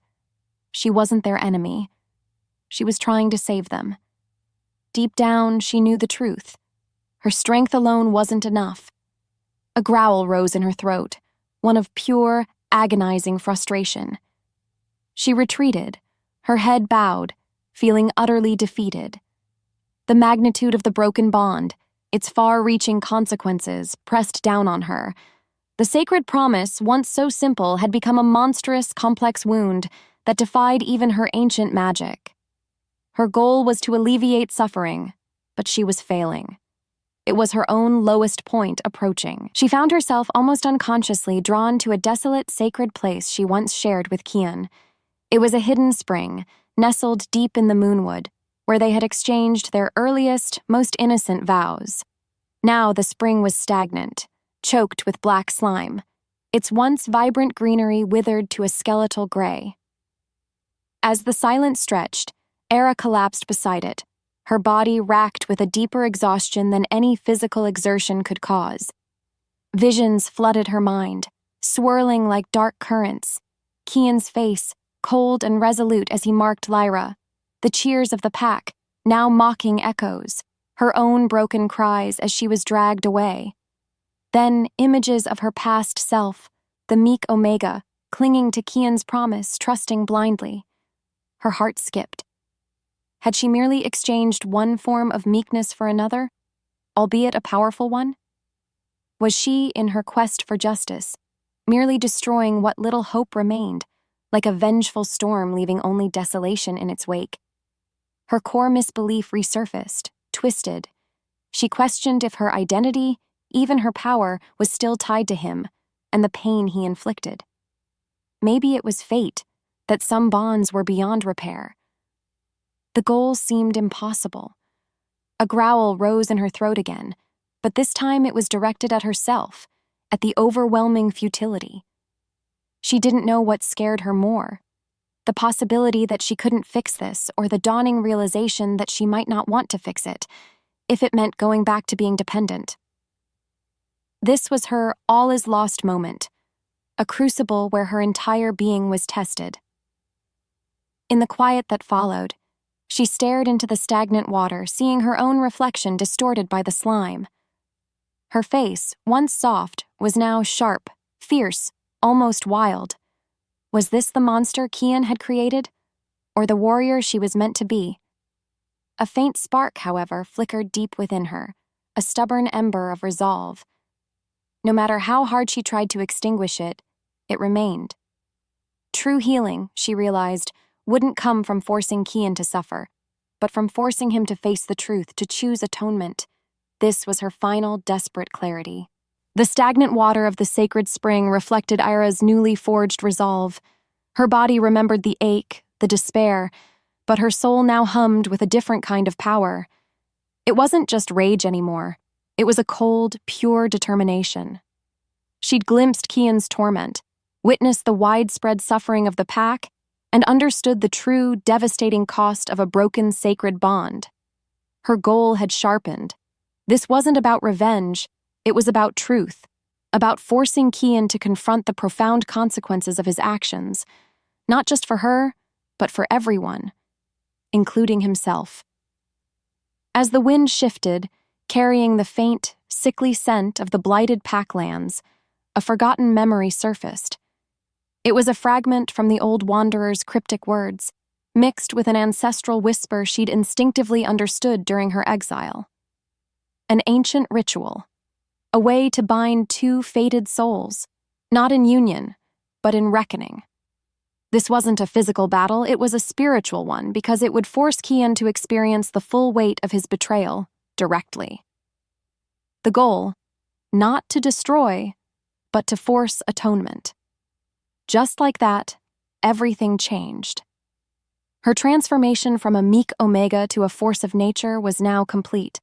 She wasn't their enemy. She was trying to save them. Deep down, she knew the truth. Her strength alone wasn't enough. A growl rose in her throat, one of pure, agonizing frustration. She retreated, her head bowed, feeling utterly defeated. The magnitude of the broken bond, its far-reaching consequences, pressed down on her. The sacred promise, once so simple, had become a monstrous, complex wound that defied even her ancient magic. Her goal was to alleviate suffering, but she was failing. It was her own lowest point approaching. She found herself almost unconsciously drawn to a desolate, sacred place she once shared with Kian. It was a hidden spring, nestled deep in the Moonwood, where they had exchanged their earliest, most innocent vows. Now the spring was stagnant, choked with black slime, its once vibrant greenery withered to a skeletal gray. As the silence stretched, Aira collapsed beside it, her body racked with a deeper exhaustion than any physical exertion could cause. Visions flooded her mind, swirling like dark currents. Kian's face, cold and resolute as he marked Lyra, the cheers of the pack, now mocking echoes, her own broken cries as she was dragged away. Then images of her past self, the meek Omega, clinging to Kian's promise, trusting blindly. Her heart skipped. Had she merely exchanged one form of meekness for another, albeit a powerful one? Was she, in her quest for justice, merely destroying what little hope remained, like a vengeful storm leaving only desolation in its wake? Her core misbelief resurfaced, twisted. She questioned if her identity, even her power, was still tied to him, and the pain he inflicted. Maybe it was fate, that some bonds were beyond repair. The goal seemed impossible. A growl rose in her throat again, but this time it was directed at herself, at the overwhelming futility. She didn't know what scared her more: the possibility that she couldn't fix this, or the dawning realization that she might not want to fix it, if it meant going back to being dependent. This was her all-is-lost moment, a crucible where her entire being was tested. In the quiet that followed, she stared into the stagnant water, seeing her own reflection distorted by the slime. Her face, once soft, was now sharp, fierce, almost wild. Was this the monster Kian had created, or the warrior she was meant to be? A faint spark, however, flickered deep within her, a stubborn ember of resolve. No matter how hard she tried to extinguish it, it remained. True healing, she realized, wouldn't come from forcing Kian to suffer, but from forcing him to face the truth, to choose atonement. This was her final, desperate clarity. The stagnant water of the sacred spring reflected Aira's newly forged resolve. Her body remembered the ache, the despair, but her soul now hummed with a different kind of power. It wasn't just rage anymore. It was a cold, pure determination. She'd glimpsed Kian's torment, witnessed the widespread suffering of the pack, and understood the true, devastating cost of a broken sacred bond. Her goal had sharpened. This wasn't about revenge, it was about truth, about forcing Kian to confront the profound consequences of his actions, not just for her, but for everyone, including himself. As the wind shifted, carrying the faint, sickly scent of the blighted packlands, a forgotten memory surfaced. It was a fragment from the old wanderer's cryptic words, mixed with an ancestral whisper she'd instinctively understood during her exile. An ancient ritual, a way to bind two fated souls, not in union, but in reckoning. This wasn't a physical battle, it was a spiritual one, because it would force Kian to experience the full weight of his betrayal directly. The goal, not to destroy, but to force atonement. Just like that, everything changed. Her transformation from a meek Omega to a force of nature was now complete.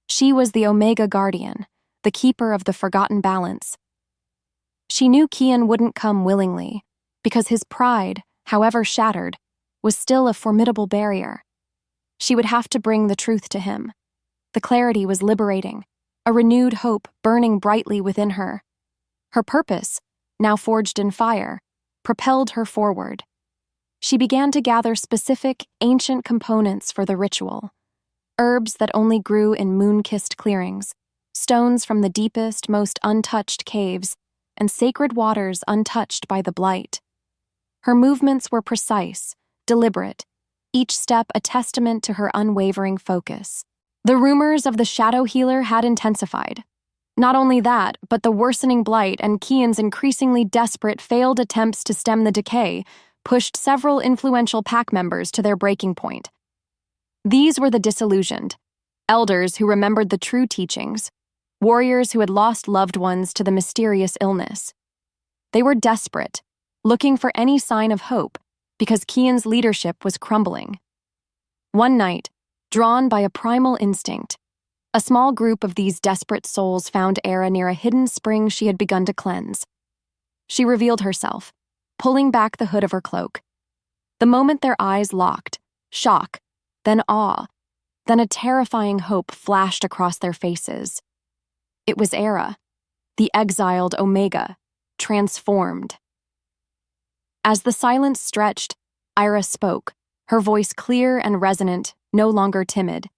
She was the Omega Guardian, the keeper of the forgotten balance. She knew Kian wouldn't come willingly, because his pride, however shattered, was still a formidable barrier. She would have to bring the truth to him. The clarity was liberating, a renewed hope burning brightly within her. Her purpose, now forged in fire, propelled her forward. She began to gather specific, ancient components for the ritual. Herbs that only grew in moon-kissed clearings, stones from the deepest, most untouched caves, and sacred waters untouched by the blight. Her movements were precise, deliberate, each step a testament to her unwavering focus. The rumors of the shadow healer had intensified. Not only that, but the worsening blight and Kian's increasingly desperate failed attempts to stem the decay pushed several influential pack members to their breaking point. These were the disillusioned, elders who remembered the true teachings, warriors who had lost loved ones to the mysterious illness. They were desperate, looking for any sign of hope, because Kian's leadership was crumbling. One night, drawn by a primal instinct, a small group of these desperate souls found Aira near a hidden spring she had begun to cleanse. She revealed herself, pulling back the hood of her cloak. The moment their eyes locked, shock, then awe, then a terrifying hope flashed across their faces. It was Aira, the exiled Omega, transformed. As the silence stretched, Aira spoke, her voice clear and resonant, no longer timid.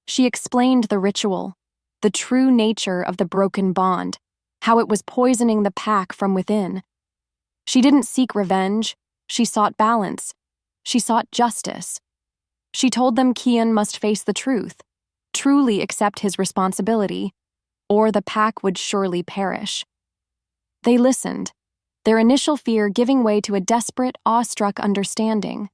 She explained the ritual, the true nature of the broken bond, how it was poisoning the pack from within. She didn't seek revenge, she sought balance. She sought justice. She told them Kian must face the truth, truly accept his responsibility, or the pack would surely perish. They listened, their initial fear giving way to a desperate, awestruck understanding.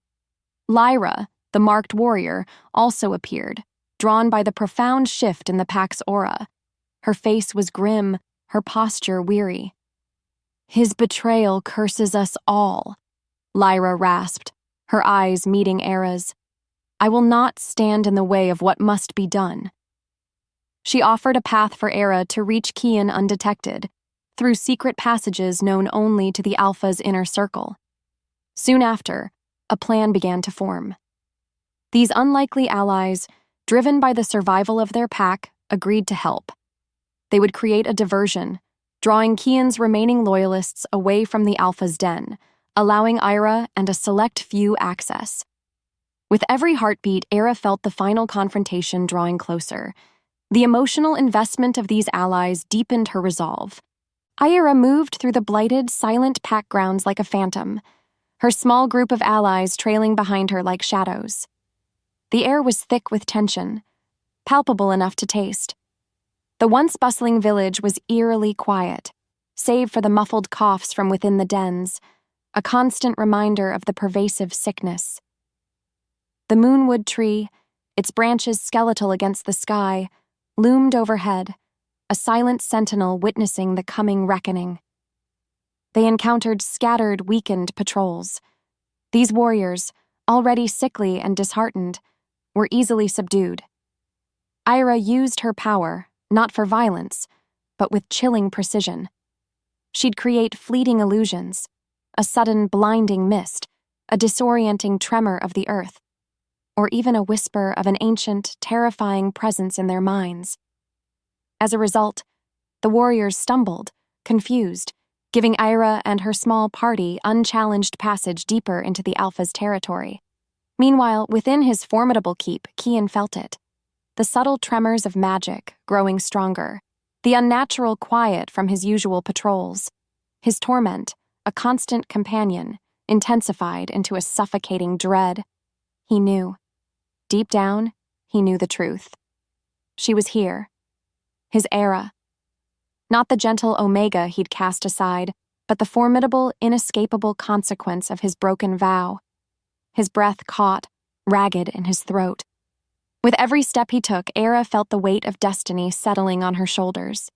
Lyra, the marked warrior, also appeared, drawn by the profound shift in the pack's aura. Her face was grim, her posture weary. "His betrayal curses us all," Lyra rasped, her eyes meeting Aira's. "I will not stand in the way of what must be done." She offered a path for Aira to reach Kian undetected, through secret passages known only to the Alpha's inner circle. Soon after, a plan began to form. These unlikely allies, driven by the survival of their pack, agreed to help. They would create a diversion, drawing Kian's remaining loyalists away from the Alpha's den, allowing Aira and a select few access. With every heartbeat, Aira felt the final confrontation drawing closer. The emotional investment of these allies deepened her resolve. Aira moved through the blighted, silent pack grounds like a phantom, her small group of allies trailing behind her like shadows. The air was thick with tension, palpable enough to taste. The once bustling village was eerily quiet, save for the muffled coughs from within the dens, a constant reminder of the pervasive sickness. The moonwood tree, its branches skeletal against the sky, loomed overhead, a silent sentinel witnessing the coming reckoning. They encountered scattered, weakened patrols. These warriors, already sickly and disheartened, were easily subdued. Aira used her power, not for violence, but with chilling precision. She'd create fleeting illusions, a sudden blinding mist, a disorienting tremor of the earth, or even a whisper of an ancient, terrifying presence in their minds. As a result, the warriors stumbled, confused, giving Aira and her small party unchallenged passage deeper into the Alpha's territory. Meanwhile, within his formidable keep, Kian felt it. The subtle tremors of magic growing stronger, the unnatural quiet from his usual patrols. His torment, a constant companion, intensified into a suffocating dread. He knew. Deep down, he knew the truth. She was here. His Aira. Not the gentle Omega he'd cast aside, but the formidable, inescapable consequence of his broken vow. His breath caught, ragged in his throat. With every step he took, Aira felt the weight of destiny settling on her shoulders.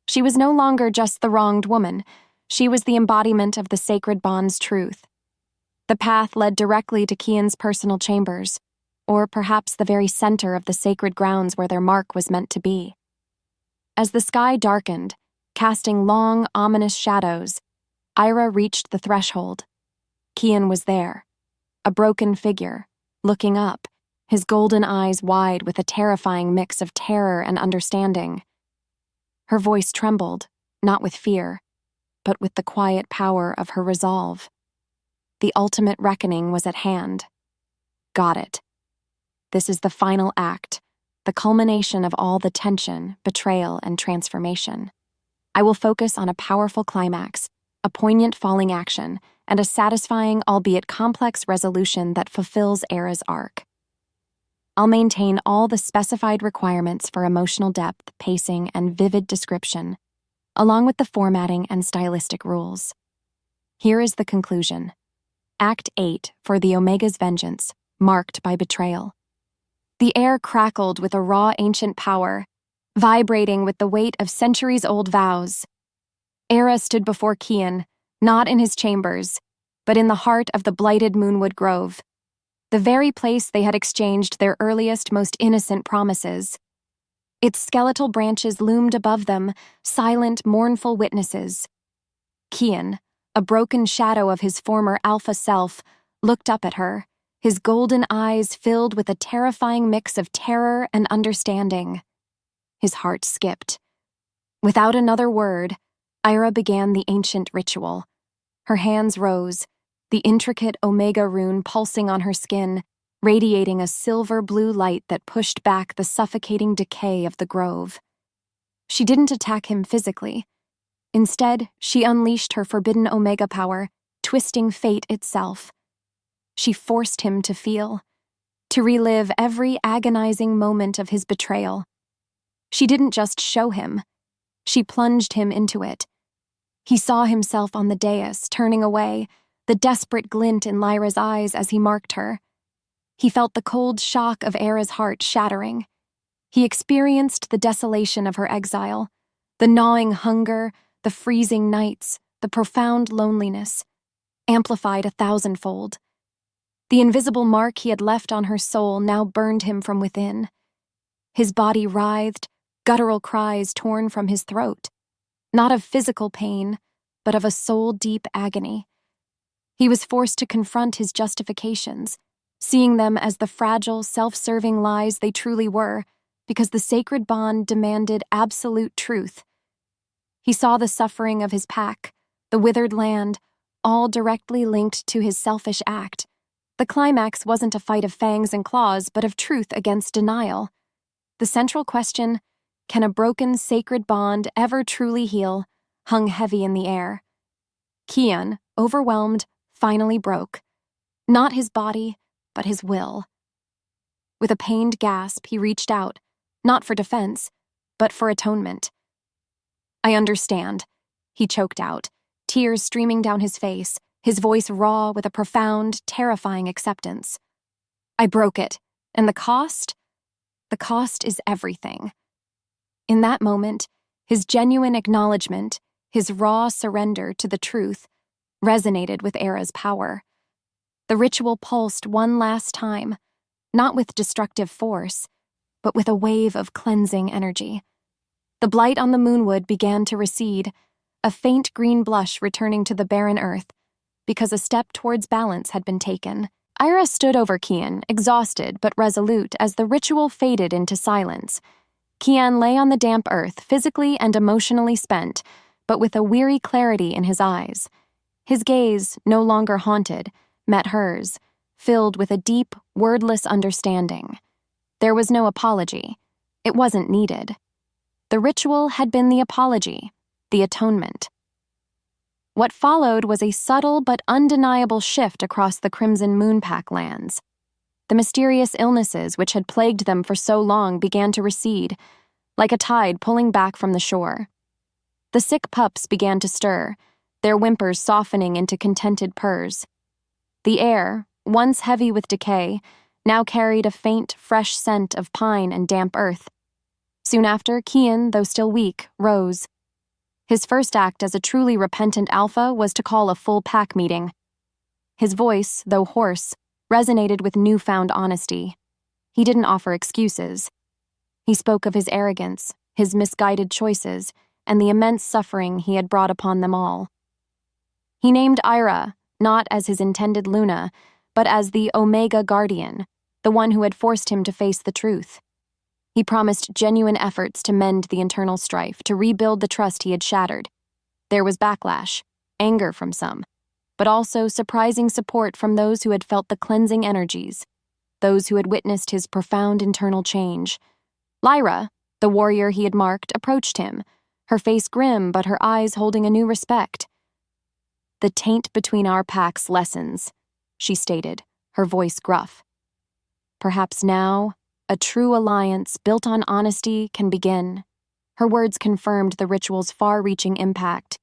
She was no longer just the wronged woman. She was the embodiment of the sacred bond's truth. The path led directly to Kian's personal chambers, or perhaps the very center of the sacred grounds where their mark was meant to be. As the sky darkened, casting long, ominous shadows, Aira reached the threshold. Kian was there, a broken figure, looking up, his golden eyes wide with a terrifying mix of terror and understanding. Her voice trembled, not with fear, but with the quiet power of her resolve. The ultimate reckoning was at hand. Got it. This is the final act, the culmination of all the tension, betrayal, and transformation. I will focus on a powerful climax, a poignant falling action, and a satisfying, albeit complex resolution that fulfills Aira's arc. I'll maintain all the specified requirements for emotional depth, pacing, and vivid description, along with the formatting and stylistic rules. Here is the conclusion. Act 8 for the Omega's vengeance, marked by betrayal. The air crackled with a raw ancient power, vibrating with the weight of centuries-old vows. Aira stood before Kian, not in his chambers, but in the heart of the blighted Moonwood Grove, the very place they had exchanged their earliest, most innocent promises. Its skeletal branches loomed above them, silent, mournful witnesses. Kian, a broken shadow of his former alpha self, looked up at her, his golden eyes filled with a terrifying mix of terror and understanding. His heart skipped. Without another word, Aira began the ancient ritual. Her hands rose, the intricate Omega rune pulsing on her skin, radiating a silver-blue light that pushed back the suffocating decay of the grove. She didn't attack him physically. Instead, she unleashed her forbidden Omega power, twisting fate itself. She forced him to feel, to relive every agonizing moment of his betrayal. She didn't just show him. She plunged him into it. He saw himself on the dais, turning away, the desperate glint in Lyra's eyes as he marked her. He felt the cold shock of Aira's heart shattering. He experienced the desolation of her exile, the gnawing hunger, the freezing nights, the profound loneliness, amplified 1,000-fold. The invisible mark he had left on her soul now burned him from within. His body writhed, guttural cries torn from his throat, not of physical pain, but of a soul-deep agony. He was forced to confront his justifications, seeing them as the fragile, self-serving lies they truly were, because the sacred bond demanded absolute truth. He saw the suffering of his pack, the withered land, all directly linked to his selfish act. The climax wasn't a fight of fangs and claws, but of truth against denial. The central question, can a broken sacred bond ever truly heal, hung heavy in the air. Kian, overwhelmed, finally broke. Not his body, but his will. With a pained gasp, he reached out, not for defense, but for atonement. "I understand," he choked out, tears streaming down his face, his voice raw with a profound, terrifying acceptance. "I broke it, and the cost? The cost is everything." In that moment, his genuine acknowledgement, his raw surrender to the truth, resonated with Aira's power. The ritual pulsed one last time, not with destructive force, but with a wave of cleansing energy. The blight on the moonwood began to recede, a faint green blush returning to the barren earth, because a step towards balance had been taken. Aira stood over Kian, exhausted but resolute as the ritual faded into silence. Kian lay on the damp earth, physically and emotionally spent, but with a weary clarity in his eyes. His gaze, no longer haunted, met hers, filled with a deep, wordless understanding. There was no apology. It wasn't needed. The ritual had been the apology, the atonement. What followed was a subtle but undeniable shift across the Crimson Moonpack lands. The mysterious illnesses which had plagued them for so long began to recede, like a tide pulling back from the shore. The sick pups began to stir, their whimpers softening into contented purrs. The air, once heavy with decay, now carried a faint, fresh scent of pine and damp earth. Soon after, Kian, though still weak, rose. His first act as a truly repentant alpha was to call a full pack meeting. His voice, though hoarse, resonated with newfound honesty. He didn't offer excuses. He spoke of his arrogance, his misguided choices, and the immense suffering he had brought upon them all. He named Aira, not as his intended Luna, but as the Omega Guardian, the one who had forced him to face the truth. He promised genuine efforts to mend the internal strife, to rebuild the trust he had shattered. There was backlash, anger from some, but also surprising support from those who had felt the cleansing energies, those who had witnessed his profound internal change. Lyra, the warrior he had marked, approached him, her face grim but her eyes holding a new respect. "The taint between our packs lessens," she stated, her voice gruff. "Perhaps now, a true alliance built on honesty can begin." Her words confirmed the ritual's far-reaching impact.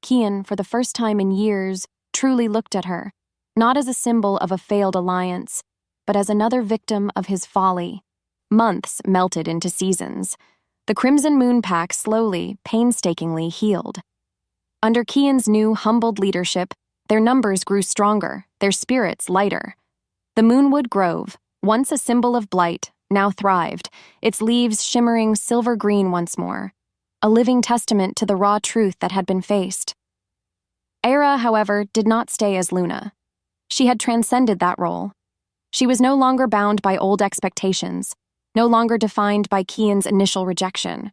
Kian, for the first time in years, truly looked at her, not as a symbol of a failed alliance, but as another victim of his folly. Months melted into seasons. The Crimson Moonpack slowly, painstakingly healed. Under Kian's new, humbled leadership, their numbers grew stronger, their spirits lighter. The Moonwood Grove, once a symbol of blight, now thrived, its leaves shimmering silver green once more, a living testament to the raw truth that had been faced. Aira, however, did not stay as Luna. She had transcended that role. She was no longer bound by old expectations, no longer defined by Kian's initial rejection.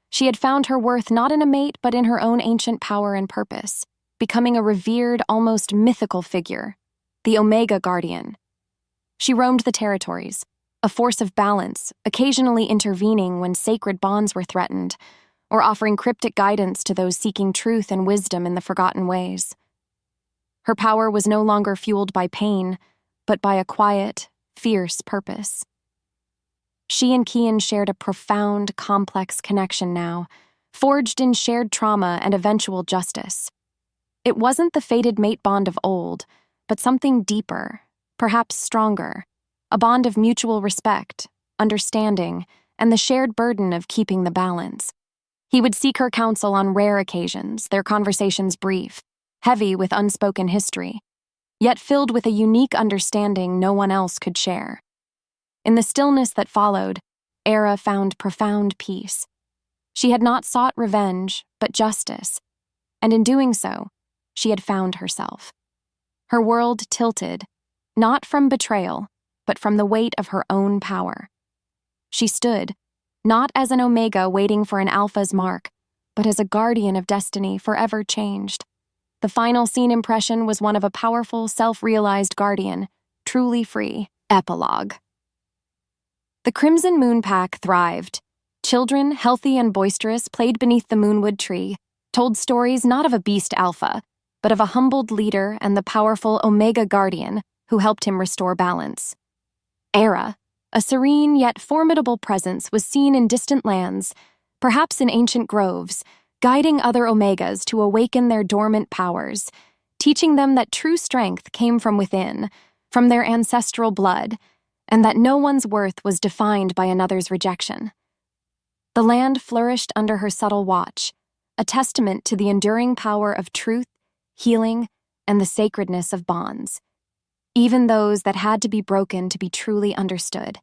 She had found her worth not in a mate but in her own ancient power and purpose, becoming a revered, almost mythical figure, the Omega Guardian. She roamed the territories, a force of balance, occasionally intervening when sacred bonds were threatened, or offering cryptic guidance to those seeking truth and wisdom in the forgotten ways. Her power was no longer fueled by pain, but by a quiet, fierce purpose. She and Kian shared a profound, complex connection now, forged in shared trauma and eventual justice. It wasn't the fated mate bond of old, but something deeper, perhaps stronger, a bond of mutual respect, understanding, and the shared burden of keeping the balance. He would seek her counsel on rare occasions, their conversations brief, heavy with unspoken history, yet filled with a unique understanding no one else could share. In the stillness that followed, Aira found profound peace. She had not sought revenge, but justice, and in doing so, she had found herself. Her world tilted, not from betrayal, but from the weight of her own power. She stood, not as an Omega waiting for an Alpha's mark, but as a guardian of destiny forever changed. The final scene impression was one of a powerful, self-realized guardian, truly free. Epilogue. The Crimson Moonpack thrived. Children, healthy and boisterous, played beneath the moonwood tree, told stories not of a beast alpha, but of a humbled leader and the powerful Omega Guardian who helped him restore balance. Aira, a serene yet formidable presence, was seen in distant lands, perhaps in ancient groves, guiding other Omegas to awaken their dormant powers, teaching them that true strength came from within, from their ancestral blood, and that no one's worth was defined by another's rejection. The land flourished under her subtle watch, a testament to the enduring power of truth, healing, and the sacredness of bonds, even those that had to be broken to be truly understood.